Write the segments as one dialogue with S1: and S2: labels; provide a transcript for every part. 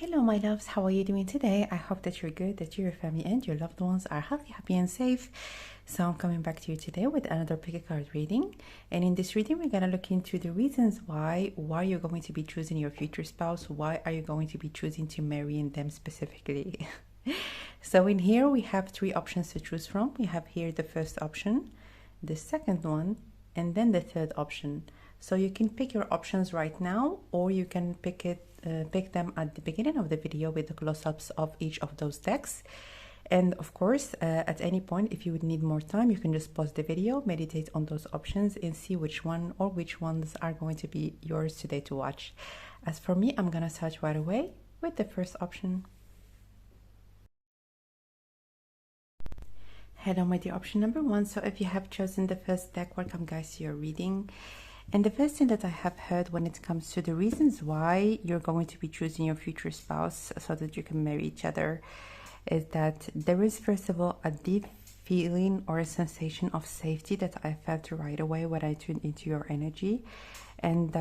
S1: Hello, my loves. How are you doing today? I hope that you're good, that your family and your loved ones are healthy, happy, and safe. So I'm coming back to you today with another pick a card reading. And in this reading, we're going to look into the reasons why you're going to be choosing your future spouse. Why are you going to be choosing to marry them specifically? So in here, we have three options to choose from. We have here the first option, the second one, and then the third option. So you can pick your options right now, or you can pick them at the beginning of the video with the close-ups of each of those decks. And of course, at any point, if you would need more time, you can just pause the video, meditate on those options, and see which one or which ones are going to be yours today to watch. As for me, I'm gonna start right away with the first option. Head on with the option number one. So if you have chosen the first deck, welcome guys to your reading. And the first thing that I have heard when it comes to the reasons why you're going to be choosing your future spouse so that you can marry each other is that there is, first of all, a deep feeling or a sensation of safety that I felt right away when I tuned into your energy. And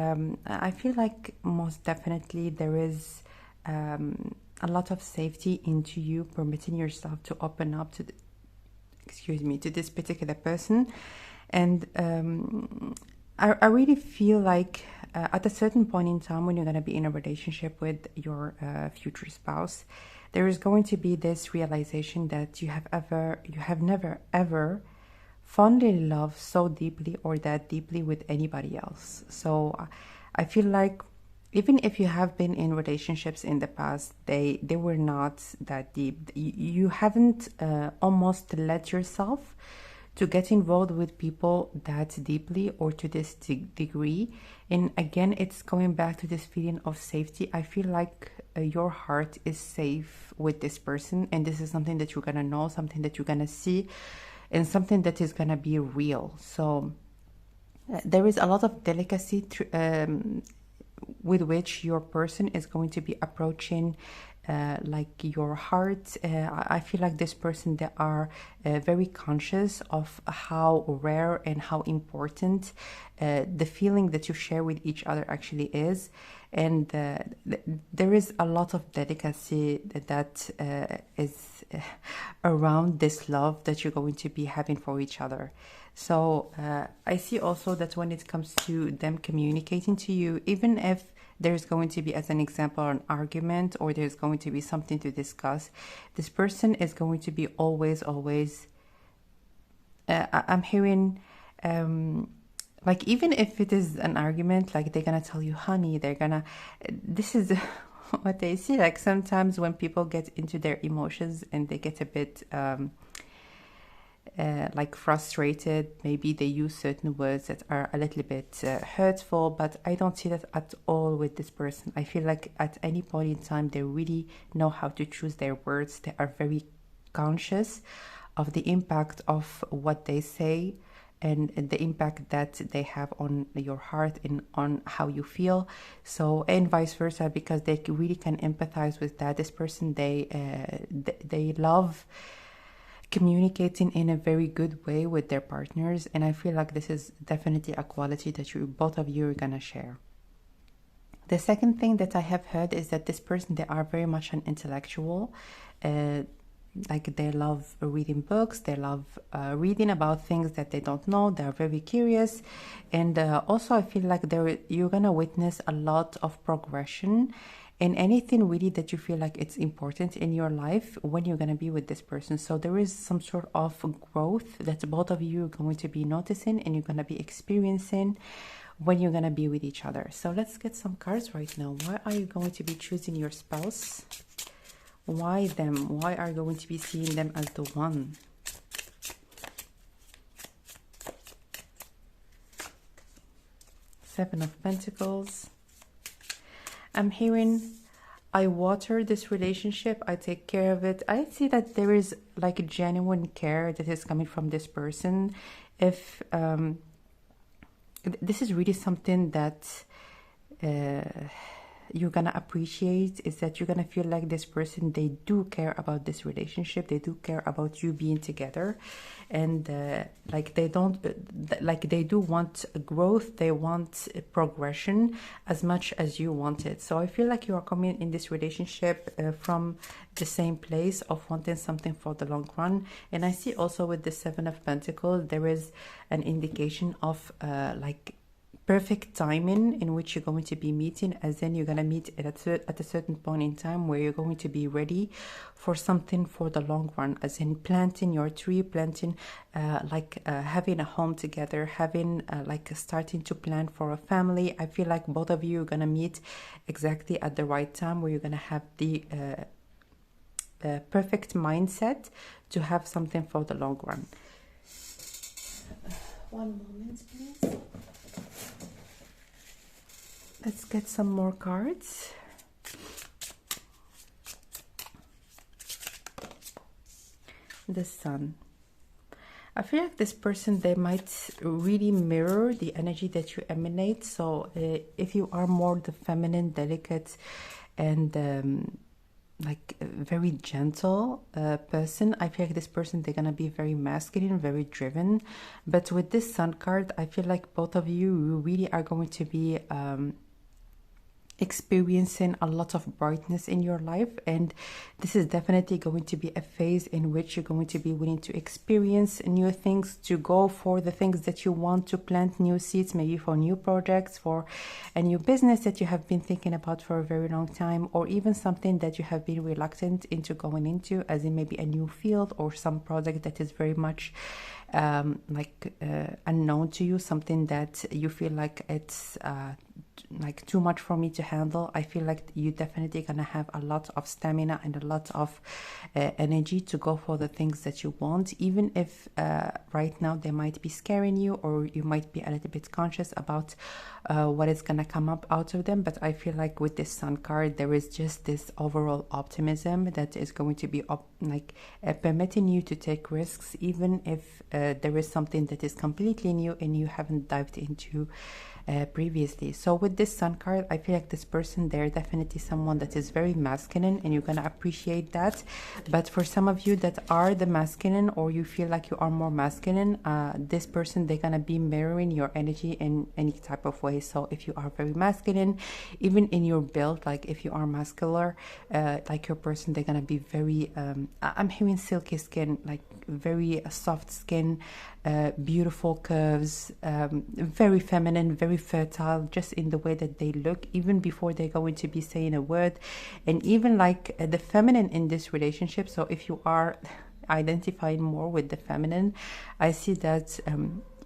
S1: I feel like most definitely there is a lot of safety into you permitting yourself to open up to to this particular person. And I really feel like at a certain point in time when you're going to be in a relationship with your future spouse, there is going to be this realization that you have never ever fallen in love so deeply or that deeply with anybody else. So I feel like even if you have been in relationships in the past, they were not that deep. You haven't almost let yourself to get involved with people that deeply or to this degree. And again, it's going back to this feeling of safety. I feel like your heart is safe with this person, and this is something that you're gonna know, something that you're gonna see, and something that is gonna be real. So there is a lot of delicacy with which your person is going to be approaching like your heart. I feel like this person, they are very conscious of how rare and how important the feeling that you share with each other actually is. And there is a lot of delicacy that is around this love that you're going to be having for each other. So I see also that when it comes to them communicating to you, even if there's going to be, as an example, an argument or there's going to be something to discuss, this person is going to be always, I'm hearing, like, even if it is an argument, like they're gonna tell you, honey, this is what they see. Like sometimes when people get into their emotions and they get a bit like frustrated, maybe they use certain words that are a little bit hurtful, but I don't see that at all with this person. I feel like at any point in time, they really know how to choose their words. They are very conscious of the impact of what they say and the impact that they have on your heart and on how you feel. So, and vice versa, because they really can empathize with that. This person, they love communicating in a very good way with their partners, and I feel like this is definitely a quality that both of you are gonna share. The second thing that I have heard is that this person, they are very much an intellectual. Like they love reading books, they love reading about things that they don't know. They're very curious, and also I feel like you're gonna witness a lot of progression in anything really that you feel like it's important in your life when you're going to be with this person. So there is some sort of growth that both of you are going to be noticing and you're going to be experiencing when you're going to be with each other. So let's get some cards right now. Why are you going to be choosing your spouse? Why them? Why are you going to be seeing them as the one? Seven of Pentacles. I'm hearing, I water this relationship, I take care of it. I see that there is like a genuine care that is coming from this person. If this is really something that you're gonna appreciate is that you're gonna feel like this person, they do care about this relationship, they do care about you being together, and like they don't like they do want growth, they want progression as much as you want it. So I feel like you are coming in this relationship from the same place of wanting something for the long run. And I see also with the Seven of Pentacles there is an indication of like perfect timing in which you're going to be meeting, as in you're going to meet at a certain point in time where you're going to be ready for something for the long run, as in planting your tree, planting having a home together, having like starting to plan for a family. I feel like both of you are going to meet exactly at the right time where you're going to have the perfect mindset to have something for the long run. One moment, please. Let's get some more cards. The Sun. I feel like this person, they might really mirror the energy that you emanate. So if you are more the feminine, delicate, and like a very gentle person, I feel like this person, they're gonna be very masculine, very driven. But with this Sun card, I feel like both of you really are going to be experiencing a lot of brightness in your life, and this is definitely going to be a phase in which you're going to be willing to experience new things, to go for the things that you want, to plant new seeds, maybe for new projects, for a new business that you have been thinking about for a very long time, or even something that you have been reluctant into going into, as in maybe a new field or some project that is very much unknown to you, something that you feel like it's like too much for me to handle. I feel like you definitely gonna have a lot of stamina and a lot of energy to go for the things that you want, even if right now they might be scaring you, or you might be a little bit conscious about what is gonna come up out of them. But I feel like with this Sun card, there is just this overall optimism that is going to be permitting you to take risks, even if there is something that is completely new and you haven't dived into previously. So with this Sun card, I feel like this person, they're definitely someone that is very masculine, and you're gonna appreciate that. But for some of you that are the masculine, or you feel like you are more masculine, this person, they're gonna be mirroring your energy in any type of way. So if you are very masculine, even in your build, like if you are muscular, like your person, they're gonna be very I'm hearing silky skin, like very soft skin, beautiful curves, very feminine, very fertile, just in the way that they look, even before they're going to be saying a word. And even like the feminine in this relationship, so if you are identifying more with the feminine, I see that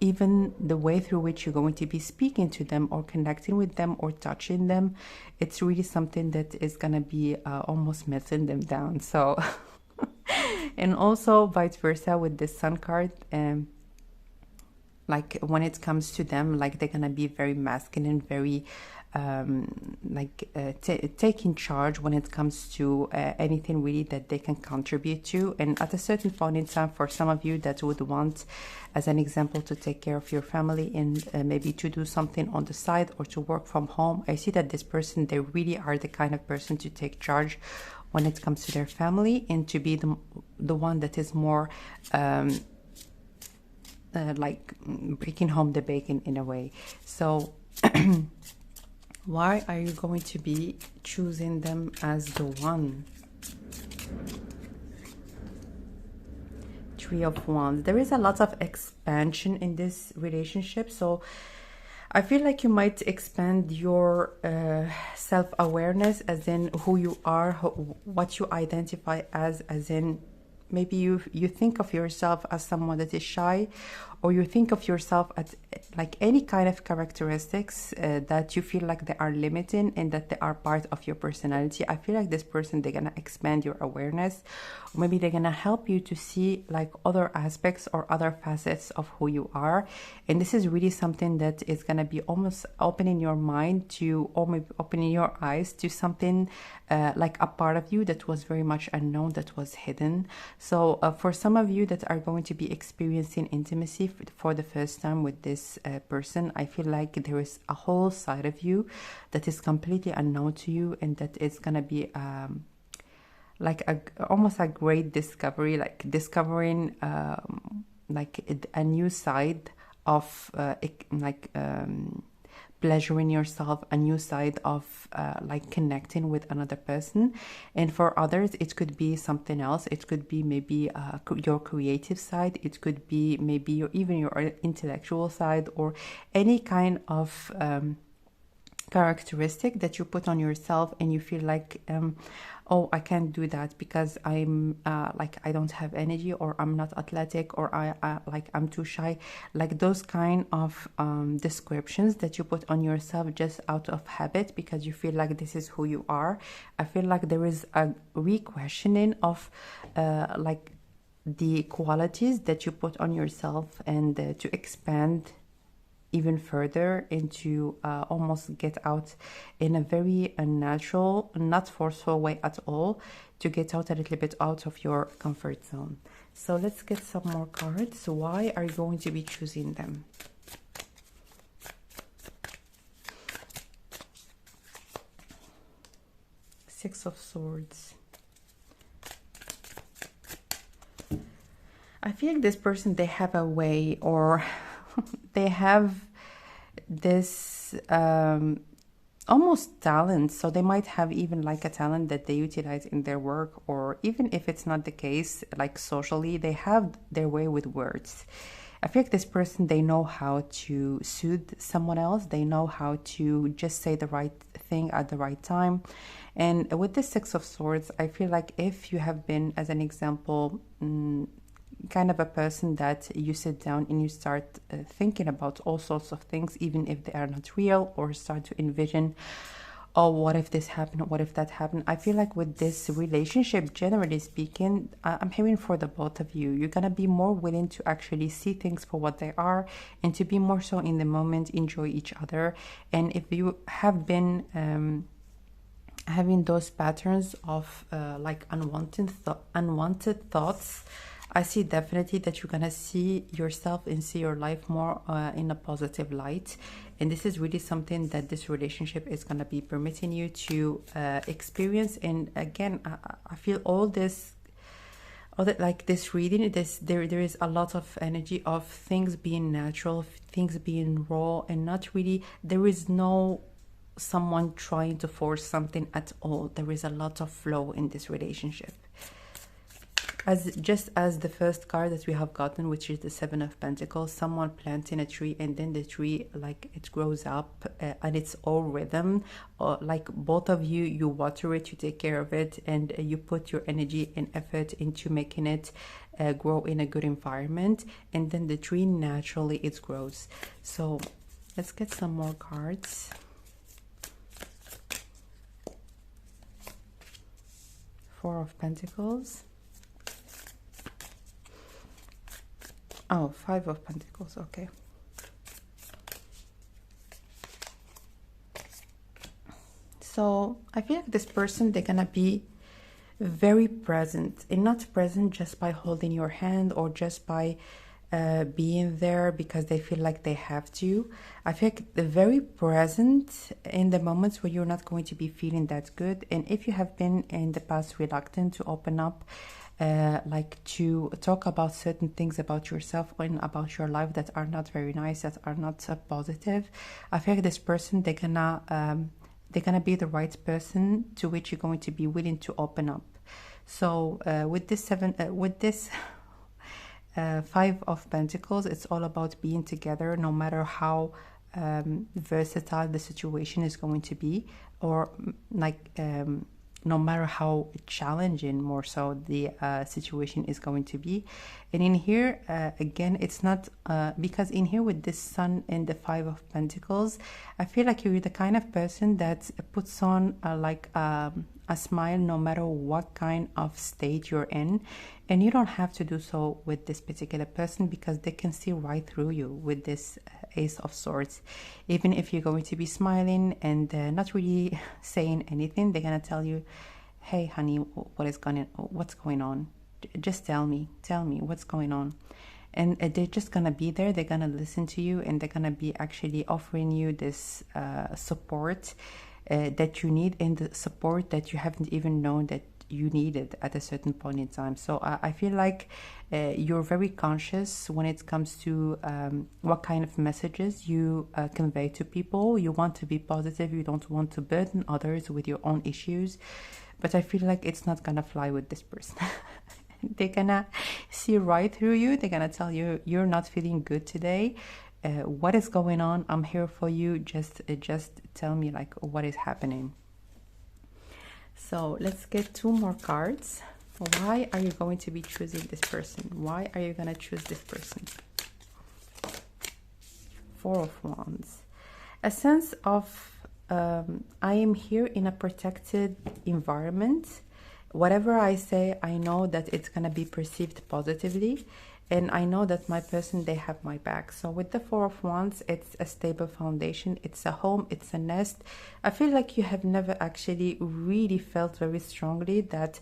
S1: even the way through which you're going to be speaking to them, or connecting with them, or touching them, it's really something that is going to be almost melting them down. So and also vice versa with this Sun card, like when it comes to them, like they're gonna be very masculine, very taking charge when it comes to anything really that they can contribute to. And at a certain point in time, for some of you that would want, as an example, to take care of your family and maybe to do something on the side, or to work from home, I see that this person, they really are the kind of person to take charge when it comes to their family, and to be the one that is more like breaking home the bacon in a way. So why are you going to be choosing them as the one? Three of Wands. There is a lot of expansion in this relationship, so I feel like you might expand your self-awareness, as in who you are, what you identify as in maybe you think of yourself as someone that is shy, or you think of yourself as like any kind of characteristics that you feel like they are limiting and that they are part of your personality. I feel like this person, they're gonna expand your awareness, or maybe they're gonna help you to see like other aspects or other facets of who you are. And this is really something that is gonna be almost opening your mind to, or maybe opening your eyes to something like a part of you that was very much unknown, that was hidden. So for some of you that are going to be experiencing intimacy for the first time with this person, I feel like there is a whole side of you that is completely unknown to you, and that is going to be like almost a great discovery, like discovering like a new side of pleasuring yourself, a new side of like connecting with another person. And for others, it could be something else. It could be maybe your creative side. It could be maybe even your intellectual side, or any kind of characteristic that you put on yourself and you feel like oh, I can't do that because I'm like I don't have energy, or I'm not athletic, or I like I'm too shy. Like those kind of descriptions that you put on yourself just out of habit because you feel like this is who you are. I feel like there is a re-questioning of like the qualities that you put on yourself, and to expand even further, into almost get out in a very unnatural, not forceful way at all, to get out a little bit out of your comfort zone. So let's get some more cards. Why are you going to be choosing them? Six of Swords. I feel like this person, they have a way, or they have this almost talent. So they might have even like a talent that they utilize in their work, or even if it's not the case, like socially, they have their way with words. I feel like this person, they know how to soothe someone else. They know how to just say the right thing at the right time. And with the Six of Swords, I feel like if you have been, as an example, kind of a person that you sit down and you start thinking about all sorts of things, even if they are not real, or start to envision, oh, what if this happened? What if that happened? I feel like with this relationship, generally speaking, I'm hearing for the both of you, you're going to be more willing to actually see things for what they are, and to be more so in the moment, enjoy each other. And if you have been having those patterns of like unwanted thoughts, I see definitely that you're gonna see yourself and see your life more in a positive light. And this is really something that this relationship is gonna be permitting you to experience. And again, I feel all this, like this reading, there is a lot of energy of things being natural, things being raw, and not really, there is no someone trying to force something at all. There is a lot of flow in this relationship. Just as the first card that we have gotten, which is the Seven of Pentacles, someone planting a tree, and then the tree, like, it grows up and its own rhythm. Like both of you, you water it, you take care of it, and you put your energy and effort into making it grow in a good environment. And then the tree, naturally, it grows. So let's get some more cards. Four of Pentacles. Oh, Five of Pentacles, okay. So I feel like this person, they're gonna be very present, and not present just by holding your hand or just by being there because they feel like they have to. I feel like they're very present in the moments where you're not going to be feeling that good. And if you have been in the past reluctant to open up, like to talk about certain things about yourself and about your life that are not very nice, that are not positive, I feel like this person, they're gonna be the right person to which you're going to be willing to open up. So with this Five of Pentacles, it's all about being together, no matter how versatile the situation is going to be, or like no matter how challenging, more so, the situation is going to be. And in here, again, it's not because in here with this Sun and the Five of Pentacles, I feel like you're the kind of person that puts on like a smile no matter what kind of state you're in. And you don't have to do so with this particular person because they can see right through you with this Ace of Swords. Even if you're going to be smiling and not really saying anything, they're gonna tell you, hey honey, what's going on? just tell me what's going on. And they're just gonna be there, they're gonna listen to you, and they're gonna be actually offering you this support that you need, and the support that you haven't even known that you needed at a certain point in time. So I feel like you're very conscious when it comes to what kind of messages you convey to people. You want to be positive, you don't want to burden others with your own issues, but I feel like it's not gonna fly with this person. They're gonna see right through you. They're gonna tell you you're not feeling good today. What is going on? I'm here for you. Just tell me like what is happening. So let's get 2 more cards. Why are you going to be choosing this person? Why are you gonna choose this person? 4 of Wands. A sense of I am here in a protected environment. Whatever I say, I know that it's going to be perceived positively, and I know that my person, they have my back. So with the 4 of Wands, it's a stable foundation, it's a home, it's a nest. I feel like you have never actually really felt very strongly that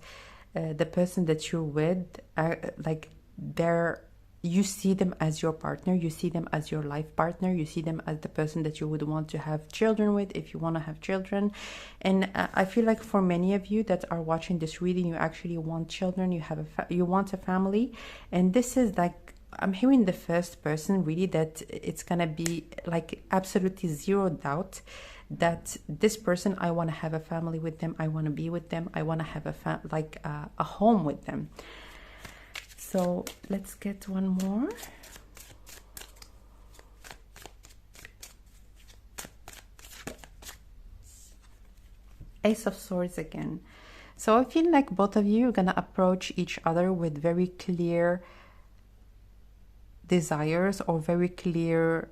S1: the person that you're with, like you see them as your partner, you see them as your life partner, you see them as the person that you would want to have children with if you want to have children. And I feel like for many of you that are watching this reading, you actually want children, you want a family. And this is like, I'm hearing the first person really that it's gonna be like absolutely zero doubt that this person, I want to have a family with them, I want to be with them, I want to have a home with them. So let's get one more. Ace of Swords again. So I feel like both of you are going to approach each other with very clear desires or very clear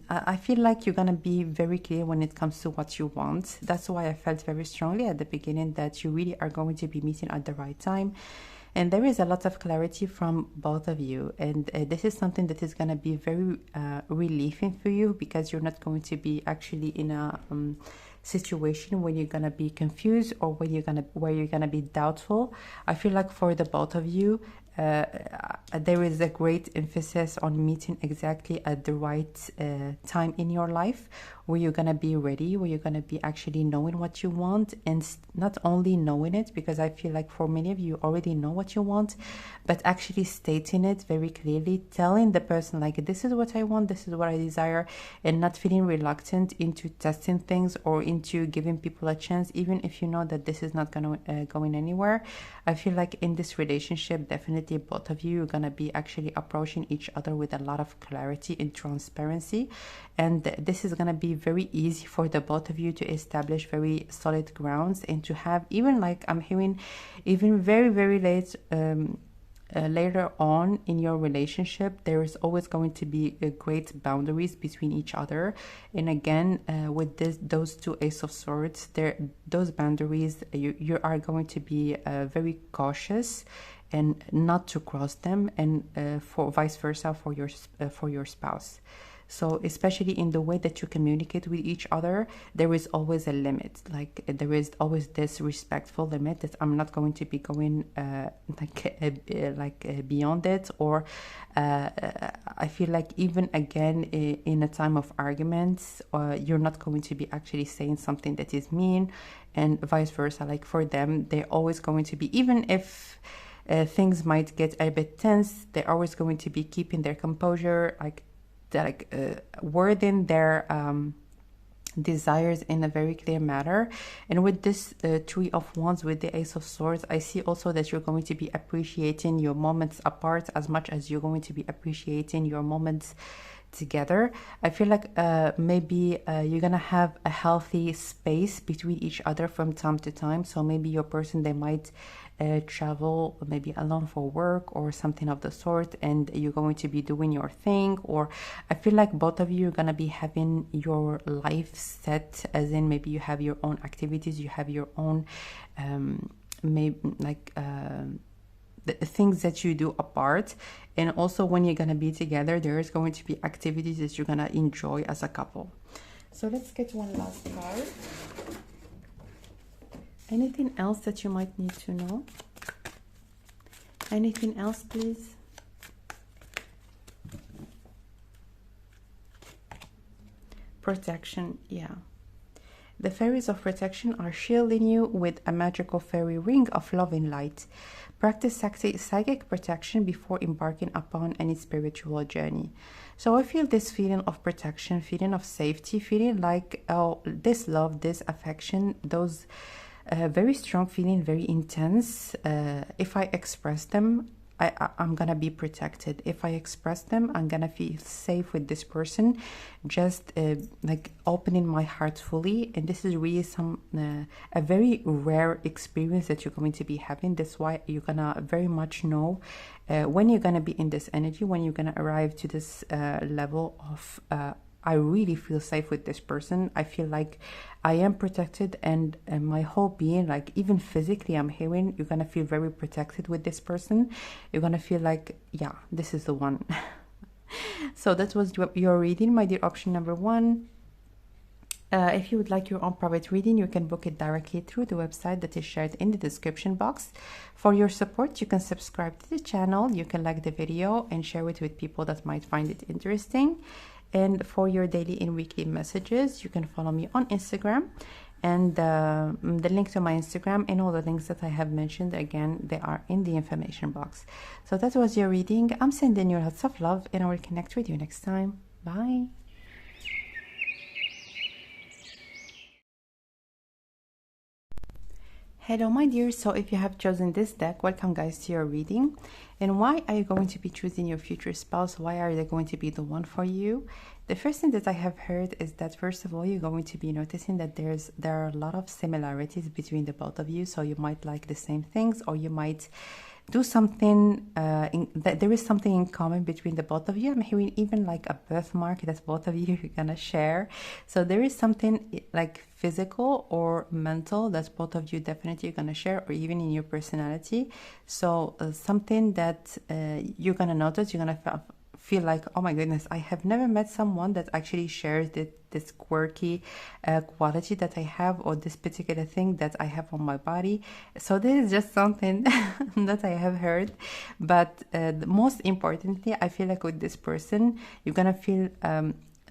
S1: I feel like you're going to be very clear when it comes to what you want. That's why I felt very strongly at the beginning that you really are going to be meeting at the right time. And there is a lot of clarity from both of you. And this is something that is going to be very relieving for you, because you're not going to be actually in a situation where you're going to be confused or where you're going to be doubtful. I feel like for the both of you, there is a great emphasis on meeting exactly at the right time in your life, where you're going to be ready, where you're going to be actually knowing what you want, and not only knowing it, because I feel like for many of you already know what you want, but actually stating it very clearly, telling the person like, this is what I want, this is what I desire, and not feeling reluctant into testing things or into giving people a chance, even if you know that this is not going anywhere. I feel like in this relationship, definitely both of you are going to be actually approaching each other with a lot of clarity and transparency, and this is going to be very easy for the both of you to establish very solid grounds, and to have, even like I'm hearing, even very, very late later on in your relationship, there is always going to be great boundaries between each other. And again, with those 2 Ace of Swords, those boundaries, you are going to be very cautious and not to cross them, and for vice versa for your spouse. So especially in the way that you communicate with each other, there is always a limit. Like there is always this respectful limit that I'm not going to be going beyond it. Or I feel like even again in a time of arguments, you're not going to be actually saying something that is mean, and vice versa. Like for them, they're always going to be, even if things might get a bit tense, they're always going to be keeping their composure, wording their desires in a very clear manner. And with this 3 of Wands, with the Ace of Swords, I see also that you're going to be appreciating your moments apart as much as you're going to be appreciating your moments together. I feel like maybe you're gonna have a healthy space between each other from time to time. So maybe your person, they might travel maybe alone for work or something of the sort, and you're going to be doing your thing. Or I feel like both of you are gonna be having your life set, as in maybe you have your own activities, you have your own the things that you do apart. And also when you're gonna be together, there is going to be activities that you're gonna enjoy as a couple. So let's get one last card. Anything else that you might need to know? Anything else, please? Protection, yeah. The fairies of protection are shielding you with a magical fairy ring of loving light. Practice psychic protection before embarking upon any spiritual journey. So I feel this feeling of protection, feeling of safety, feeling like, oh, this love, this affection, those very strong feeling, very intense. If I express them, I'm gonna be protected. If I express them, I'm gonna feel safe with this person. Just like opening my heart fully, and this is really a very rare experience that you're going to be having. That's why you're gonna very much know when you're gonna be in this energy, when you're gonna arrive to this level of I really feel safe with this person. I feel like I am protected, and my whole being, like even physically, I'm hearing you're gonna feel very protected with this person. You're gonna feel like, yeah, this is the one. So that was your reading, my dear option number one. If you would like your own private reading, you can book it directly through the website that is shared in the description box. For your support, you can subscribe to the channel, you can like the video and share it with people that might find it interesting. And for your daily and weekly messages, you can follow me on Instagram. And the link to my Instagram and all the links that I have mentioned, again, they are in the information box. So that was your reading. I'm sending you lots of love, and I will connect with you next time. Bye. Hello my dears, so if you have chosen this deck, welcome guys to your reading. And why are you going to be choosing your future spouse? Why are they going to be the one for you? The first thing that I have heard is that, first of all, you're going to be noticing that there are a lot of similarities between the both of you. So you might like the same things, or you might do something that there is something in common between the both of you. I'm hearing even like a birthmark that both of you are gonna share. So there is something like physical or mental that both of you definitely are gonna share, or even in your personality. So something that you're gonna notice, you're gonna feel like, oh my goodness, I have never met someone that actually shares this quirky quality that I have, or this particular thing that I have on my body. So this is just something that I have heard. But most importantly, I feel like with this person, you're gonna feel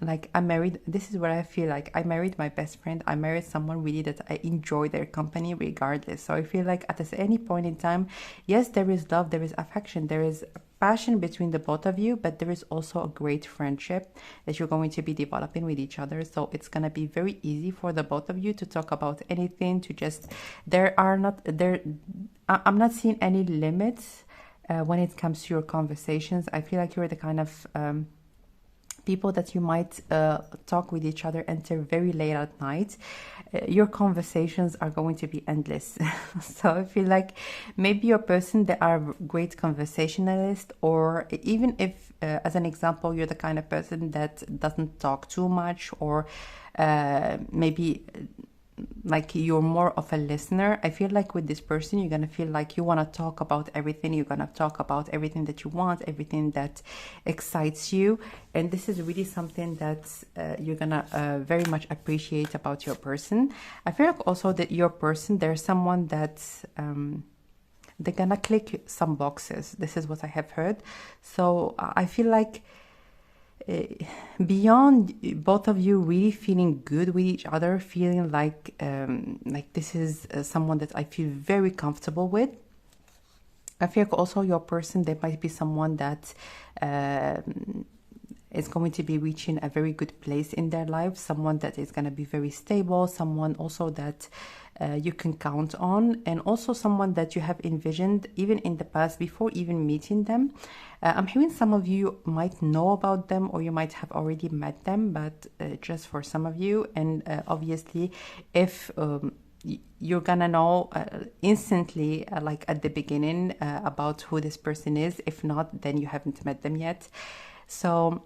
S1: like I'm married. This is what I feel like. I married my best friend. I married someone really that I enjoy their company regardless. So I feel like at any point in time, yes, there is love, there is affection, there is passion between the both of you, but there is also a great friendship that you're going to be developing with each other. So it's going to be very easy for the both of you to talk about anything, to just, I'm not seeing any limits when it comes to your conversations. I feel like you're the kind of people that you might talk with each other until very late at night. Your conversations are going to be endless. So I feel like maybe you're a person that are great conversationalist, or even if, as an example, you're the kind of person that doesn't talk too much, or maybe like you're more of a listener. I feel like with this person, you're gonna feel like you want to talk about everything. You're gonna talk about everything that you want, everything that excites you, and this is really something that you're gonna very much appreciate about your person. I feel like also that your person, there's someone that they're gonna click some boxes. This is what I have heard. So I feel like beyond both of you really feeling good with each other, feeling like this is someone that I feel very comfortable with. I feel like also your person, there might be someone that is going to be reaching a very good place in their life, someone that is going to be very stable, someone also that you can count on, and also someone that you have envisioned even in the past before even meeting them. I'm hearing some of you might know about them, or you might have already met them, but just for some of you. And obviously, if you're gonna know instantly, like at the beginning, about who this person is. If not, then you haven't met them yet. So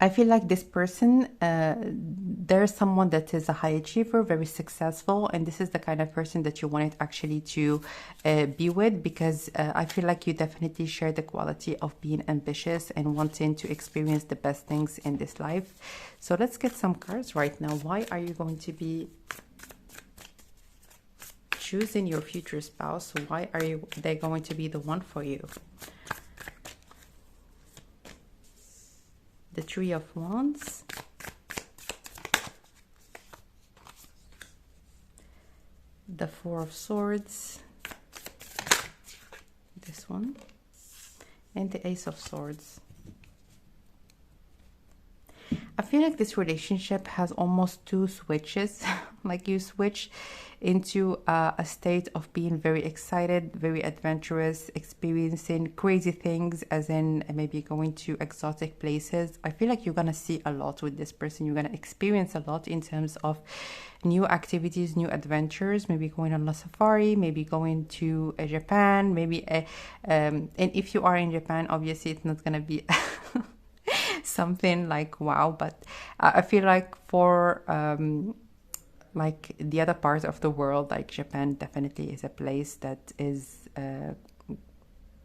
S1: I feel like this person, there's someone that is a high achiever, very successful, and this is the kind of person that you wanted actually to be with, because I feel like you definitely share the quality of being ambitious and wanting to experience the best things in this life. So let's get some cards right now. Why are you going to be choosing your future spouse? Why are they going to be the one for you? The Three of Wands. The Four of Swords. This one. And the Ace of Swords. I feel like this relationship has almost two switches. Like you switch into a state of being very excited, very adventurous, experiencing crazy things, as in maybe going to exotic places. I feel like you're going to see a lot with this person. You're going to experience a lot in terms of new activities, new adventures, maybe going on a safari, maybe going to Japan, maybe and if you are in Japan, obviously it's not going to be something like wow, but I feel like for like the other parts of the world, like Japan definitely is a place that is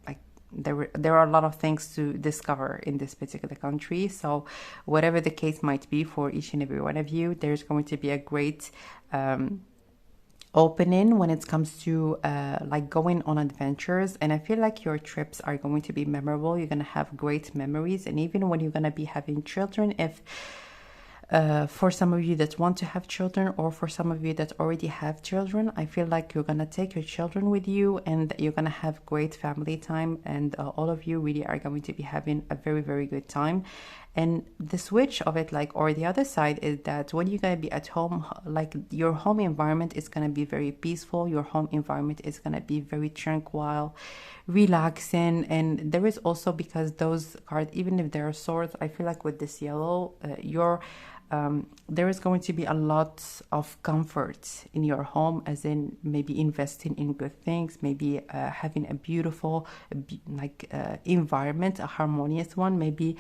S1: like there are a lot of things to discover in this particular country. So whatever the case might be for each and every one of you, there's going to be a great opening when it comes to like going on adventures. And I feel like your trips are going to be memorable. You're going to have great memories. And even when you're going to be having children, if for some of you that want to have children, or for some of you that already have children, I feel like you're going to take your children with you and you're going to have great family time, and all of you really are going to be having a very, very good time. And the switch of it, like, or the other side, is that when you're going to be at home, like your home environment is going to be very peaceful. Your home environment is going to be very tranquil, relaxing. And there is also, because those cards, even if they're swords, I feel like with this yellow, there is going to be a lot of comfort in your home, as in maybe investing in good things, maybe having a beautiful environment, a harmonious one. Maybe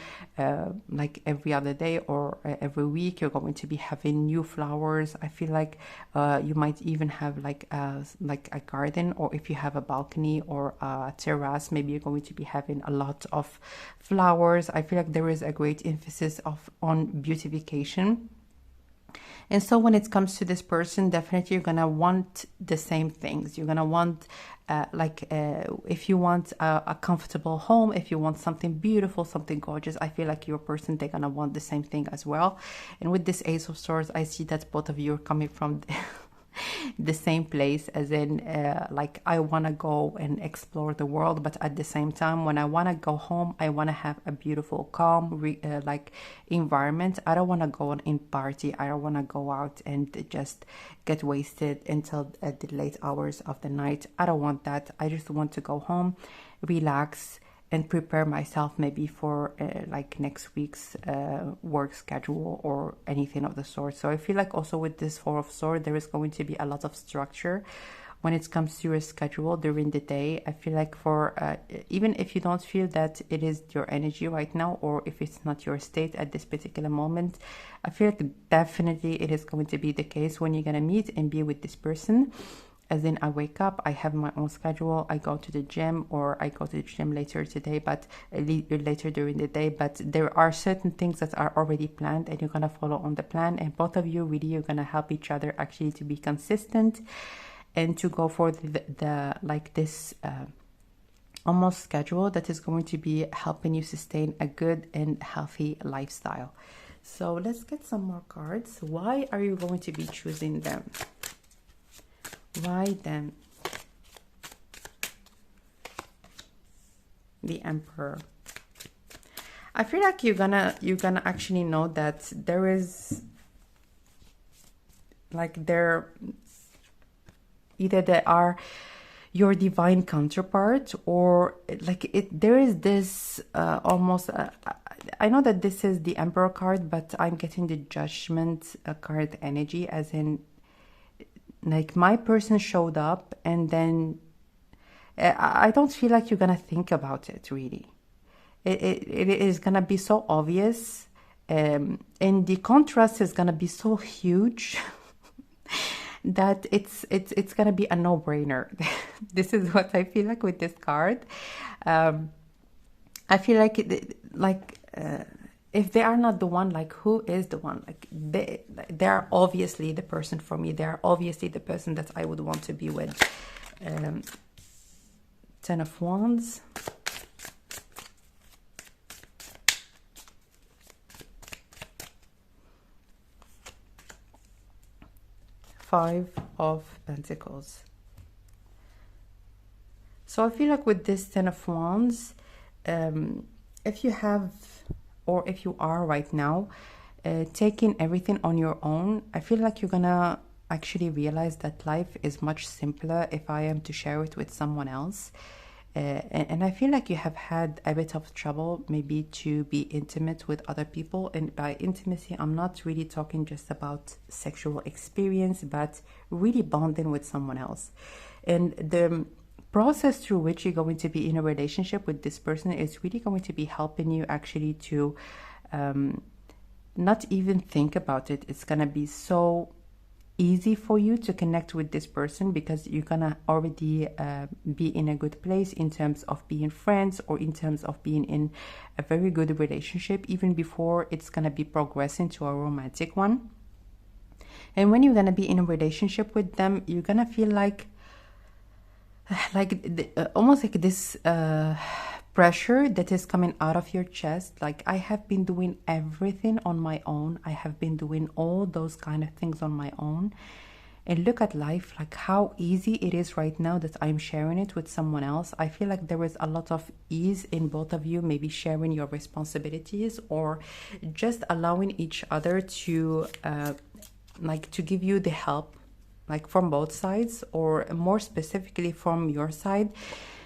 S1: like every other day or every week you're going to be having new flowers. I feel like you might even have like a garden, or if you have a balcony or a terrace, maybe you're going to be having a lot of flowers. I feel like there is a great emphasis on beautification. And so when it comes to this person, definitely you're gonna want the same things. You're gonna want if you want a comfortable home, if you want something beautiful, something gorgeous, I feel like your person, they're gonna want the same thing as well. And with this Ace of Swords, I see that both of you are coming from the same place, as in like I want to go and explore the world, but at the same time, when I want to go home, I want to have a beautiful, calm environment. I don't want to go in party. I don't want to go out and just get wasted until the late hours of the night. I don't want that. I just want to go home, relax, and prepare myself maybe for like next week's work schedule or anything of the sort. So I feel like also with this Four of Swords, there is going to be a lot of structure when it comes to your schedule during the day. I feel like for even if you don't feel that it is your energy right now, or if it's not your state at this particular moment, I feel like definitely it is going to be the case when you're going to meet and be with this person. As in, I wake up, I have my own schedule, I go to the gym, or I go to the gym later today, but later during the day. But there are certain things that are already planned, and you're going to follow on the plan. And both of you really, you're going to help each other actually to be consistent and to go for the like this almost schedule that is going to be helping you sustain a good and healthy lifestyle. So let's get some more cards. Why are you going to be choosing them? Why them? The Emperor. I feel like you're gonna actually know that there is like either they are your divine counterpart, or like there is this almost I know that this is the Emperor card, but I'm getting the Judgment card energy, as in like my person showed up, and then I don't feel like you're gonna think about it really. It is gonna be so obvious, and the contrast is gonna be so huge that it's gonna be a no-brainer. This is what I feel like with this card. I feel like if they are not the one, like who is the one? Like they are obviously the person for me. They are obviously the person that I would want to be with. Ten of Wands. Five of Pentacles. So I feel like with this Ten of Wands, if you have, or if you are right now taking everything on your own, I feel like you're gonna actually realize that life is much simpler if I am to share it with someone else. And I feel like you have had a bit of trouble maybe to be intimate with other people. And by intimacy, I'm not really talking just about sexual experience, but really bonding with someone else. And the process through which you're going to be in a relationship with this person is really going to be helping you actually to not even think about it. It's going to be so easy for you to connect with this person because you're gonna already be in a good place in terms of being friends, or in terms of being in a very good relationship even before it's gonna be progressing to a romantic one. And when you're gonna be in a relationship with them, you're gonna feel like almost like this pressure that is coming out of your chest. Like, I have been doing everything on my own. I have been doing all those kind of things on my own. And look at life, like how easy it is right now that I'm sharing it with someone else. I feel like there is a lot of ease in both of you, maybe sharing your responsibilities or just allowing each other to to give you the help, like from both sides, or more specifically from your side.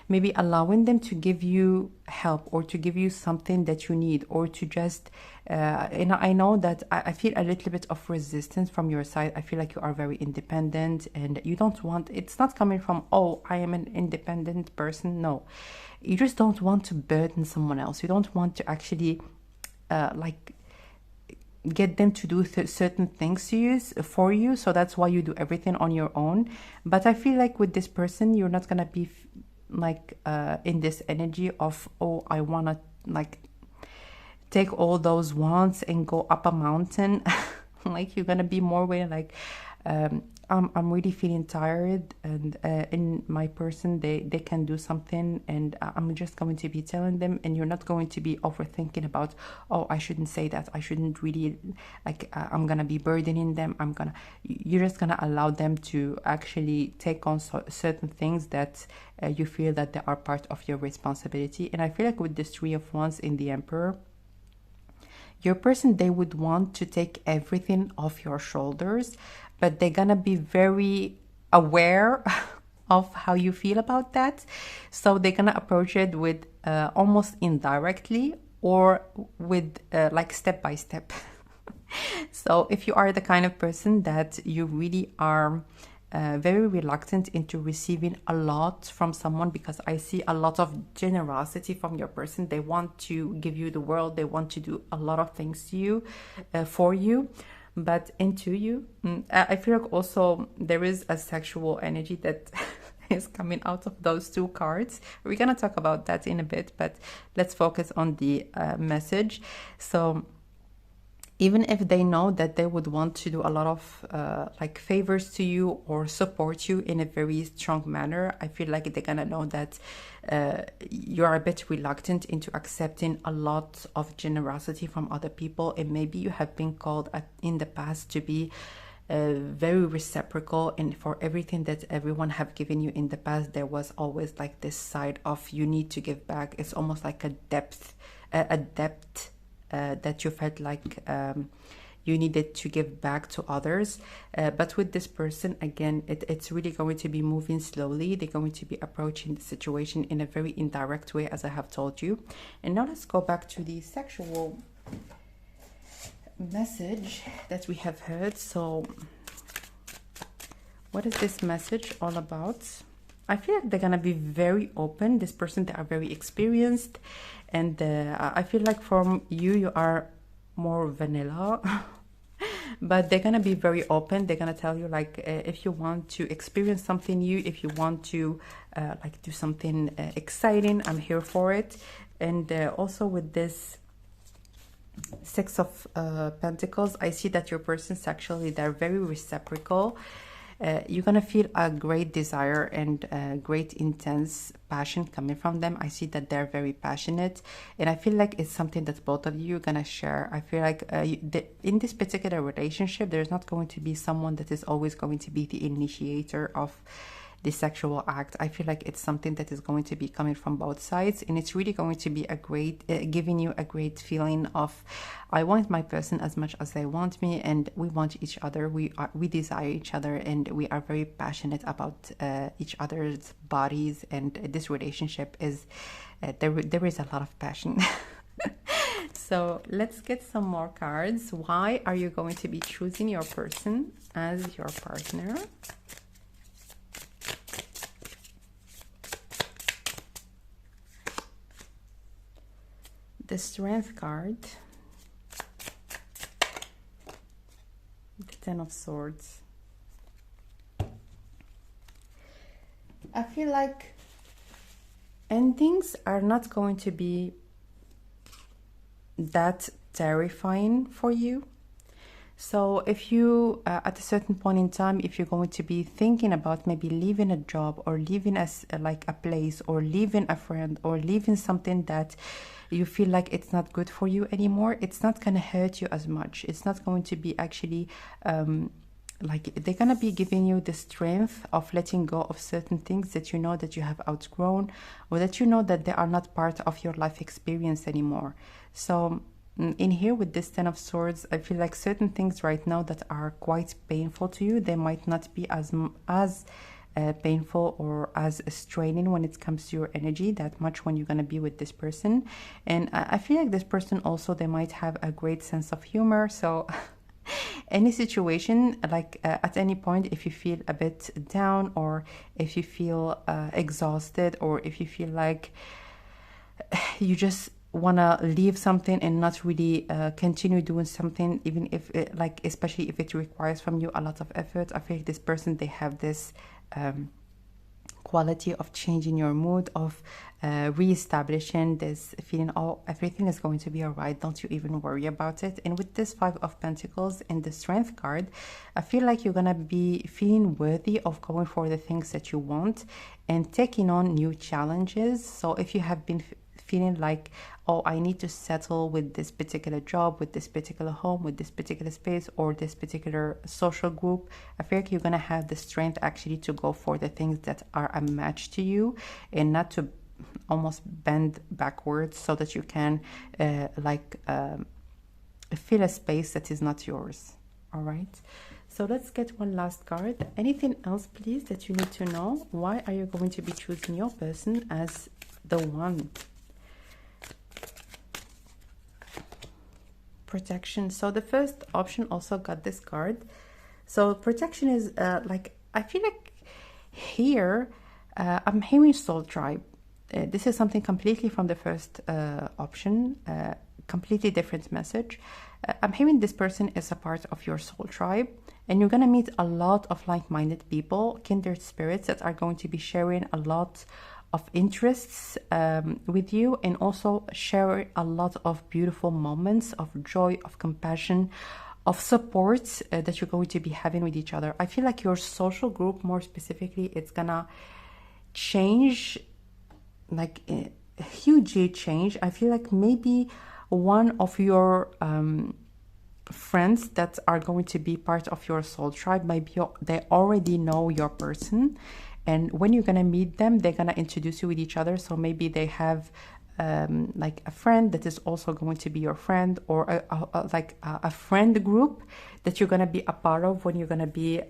S1: Maybe allowing them to give you help, or to give you something that you need, or to just, I know that I feel a little bit of resistance from your side. I feel like you are very independent and you don't want, it's not coming from, oh, I am an independent person. No, you just don't want to burden someone else. You don't want to actually get them to do certain things to you, for you. So that's why you do everything on your own. But I feel like with this person, you're not going to be in this energy of, oh, I want to take all those wants and go up a mountain. Like, you're gonna be more way like, I'm really feeling tired, and in my person they can do something, and I'm just going to be telling them, and you're not going to be overthinking about, oh, I shouldn't say that, I shouldn't really, I'm gonna be burdening them. You're just gonna allow them to actually take on certain things that you feel that they are part of your responsibility. And I feel like with this Three of Wands in the Emperor, your person, they would want to take everything off your shoulders, but they're gonna be very aware of how you feel about that. So they're gonna approach it with almost indirectly, or with step by step. So if you are the kind of person that you really are very reluctant into receiving a lot from someone, because I see a lot of generosity from your person. They want to give you the world. They want to do a lot of things to you, for you, but into you. I feel like also there is a sexual energy that is coming out of those two cards. We're gonna talk about that in a bit, but let's focus on the message. So even if they know that they would want to do a lot of favors to you or support you in a very strong manner, I feel like they're gonna know that you are a bit reluctant into accepting a lot of generosity from other people. And maybe you have been called in the past to be very reciprocal, and for everything that everyone have given you in the past, there was always like this side of, you need to give back. It's almost like a debt that you felt like you needed to give back to others. But with this person, again, it's really going to be moving slowly. They're going to be approaching the situation in a very indirect way, as I have told you. And now let's go back to the sexual message that we have heard. So what is this message all about? I feel like they're gonna be very open. This person, they are very experienced, and I feel like from you are more vanilla. But they're gonna be very open. They're gonna tell you if you want to experience something new, if you want to do something exciting, I'm here for it. And also with this Six of Pentacles. I see that your person sexually, they're very reciprocal. You're gonna feel a great desire and great intense passion coming from them. I see that they're very passionate, and I feel like it's something that both of you are gonna share. I feel like in this particular relationship, there's not going to be someone that is always going to be the initiator of the sexual act. I feel like it's something that is going to be coming from both sides, and it's really going to be a great giving you a great feeling of, I want my person as much as they want me, and we want each other, we desire each other, and we are very passionate about each other's bodies, and this relationship is there is a lot of passion. So let's get some more cards. Why are you going to be choosing your person as your partner? The Strength card, the Ten of Swords. I feel like endings are not going to be that terrifying for you. So if you, at a certain point in time, if you're going to be thinking about maybe leaving a job or leaving like a place or leaving a friend or leaving something that you feel like it's not good for you anymore, it's not going to hurt you as much. It's not going to be actually like they're going to be giving you the strength of letting go of certain things that you know that you have outgrown, or that you know that they are not part of your life experience anymore. So in here with this Ten of Swords, I feel like certain things right now that are quite painful to you, they might not be as painful or as straining when it comes to your energy that much when you're going to be with this person. And I feel like this person also, they might have a great sense of humor. So any situation, like at any point, if you feel a bit down, or if you feel exhausted, or if you feel like you just want to leave something and not really continue doing something, even if it, like, especially if it requires from you a lot of effort, I feel like this person, they have this quality of changing your mood, of re-establishing this feeling, oh, everything is going to be all right, don't you even worry about it. And with this Five of Pentacles in the Strength card, I feel like you're gonna be feeling worthy of going for the things that you want and taking on new challenges. So if you have been feeling like, oh, I need to settle with this particular job, with this particular home, with this particular space, or this particular social group, I feel like you're going to have the strength actually to go for the things that are a match to you, and not to almost bend backwards so that you can fill a space that is not yours. All right. So let's get one last card. Anything else, please, that you need to know? Why are you going to be choosing your person as the one? Protection. So the first option also got this card. So protection is like, I feel like here I'm hearing soul tribe. This is something completely from the first option, completely different message. I'm hearing this person is a part of your soul tribe, and you're going to meet a lot of like-minded people, kindred spirits that are going to be sharing a lot of interests with you, and also share a lot of beautiful moments of joy, of compassion, of support that you're going to be having with each other. I feel like your social group, more specifically, it's gonna change, like hugely change. I feel like maybe one of your friends that are going to be part of your soul tribe, maybe they already know your person, and when you're gonna meet them, they're gonna introduce you with each other. So maybe they have like a friend that is also going to be your friend, or a friend group that you're gonna be a part of when you're gonna be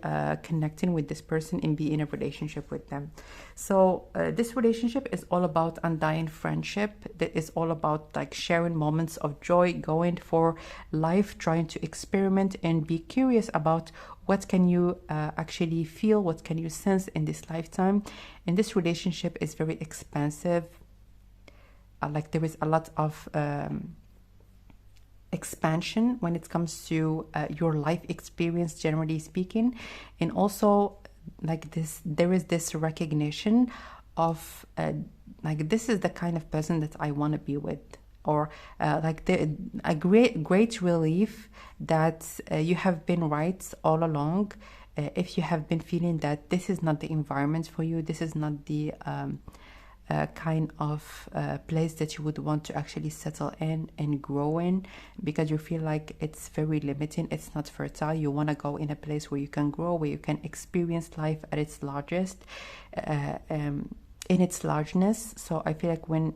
S1: connecting with this person and be in a relationship with them. So this relationship is all about undying friendship. That is all about like sharing moments of joy, going for life, trying to experiment and be curious about what can you actually feel, what can you sense in this lifetime. And this relationship is very expansive. Like there is a lot of expansion when it comes to your life experience, generally speaking. And also like this, there is this recognition of like, this is the kind of person that I want to be with, or a great relief that you have been right all along. If you have been feeling that this is not the environment for you, this is not the kind of place that you would want to actually settle in and grow in, because you feel like it's very limiting, it's not fertile. You want to go in a place where you can grow, where you can experience life at its largest, in its largeness. So I feel like when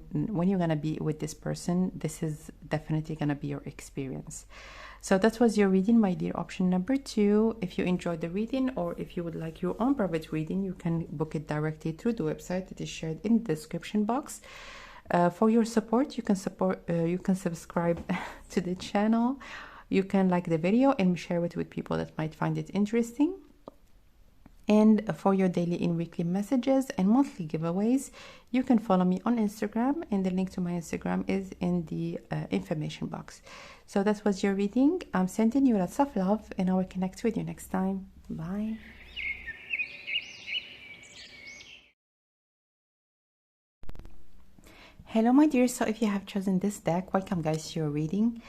S1: you're gonna be with this person, this is definitely gonna be your experience. So that was your reading, my dear. Option number 2. If you enjoyed the reading, or if you would like your own private reading, you can book it directly through the website that is shared in the description box. For your support, you can subscribe to the channel. You can like the video and share it with people that might find it interesting. And for your daily and weekly messages and monthly giveaways, you can follow me on Instagram, and the link to my Instagram is in the information box. So that was your reading. I'm sending you lots of love, and I will connect with you next time. Bye. Hello, my dear. So if you have chosen this deck, welcome guys to your reading.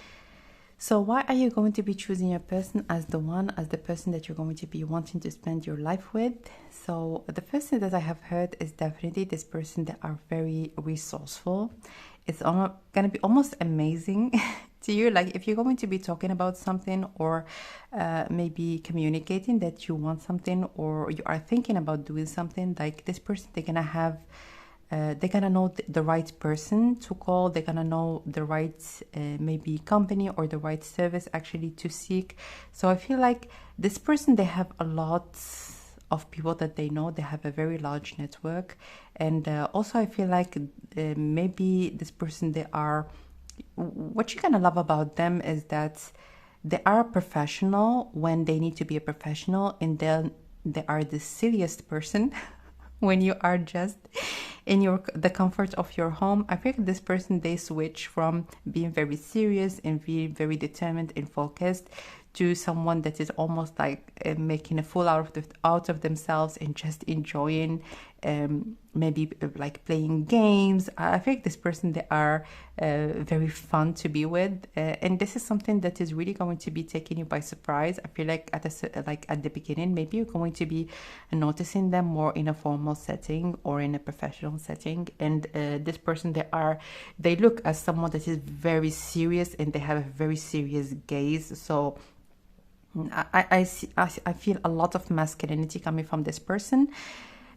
S1: So why are you going to be choosing your person as the person that you're going to be wanting to spend your life with? So the first thing that I have heard is definitely this person that are very resourceful. It's going to be almost amazing to you. Like if you're going to be talking about something, or maybe communicating that you want something, or you are thinking about doing something, like this person, they're going to have they're gonna know the right person to call. They're gonna know the right maybe company or the right service actually to seek. So I feel like this person, they have a lot of people that they know. They have a very large network. And also I feel like maybe this person, they are, what you're gonna love about them is that they are professional when they need to be a professional, and then they are the silliest person when you are just in the comfort of your home. I feel like this person, they switch from being very serious and being very determined and focused to someone that is almost like making a fool out of themselves and just enjoying maybe like playing games. I think this person, they are very fun to be with, and this is something that is really going to be taking you by surprise. I feel like at the beginning, maybe you're going to be noticing them more in a formal setting or in a professional setting, and this person, they look as someone that is very serious, and they have a very serious gaze. So I feel a lot of masculinity coming from this person,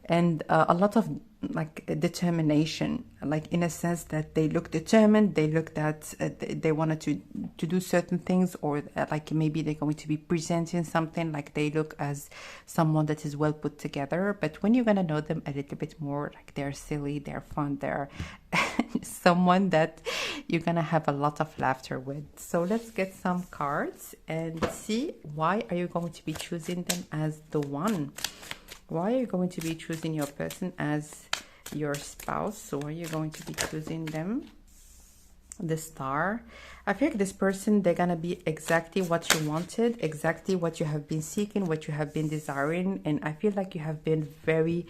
S1: and a lot of like determination, like in a sense that they look determined. They look that they wanted to do certain things, or like maybe they're going to be presenting something, like they look as someone that is well put together. But when you're gonna know them a little bit more, like they're silly, they're fun, they're someone that you're gonna have a lot of laughter with. So let's get some cards and see why are you going to be choosing them as the one. Why are you going to be choosing your person as your spouse? So are you going to be choosing them? The Star. I feel like this person, they're gonna be exactly what you wanted, exactly what you have been seeking, what you have been desiring. And I feel like you have been very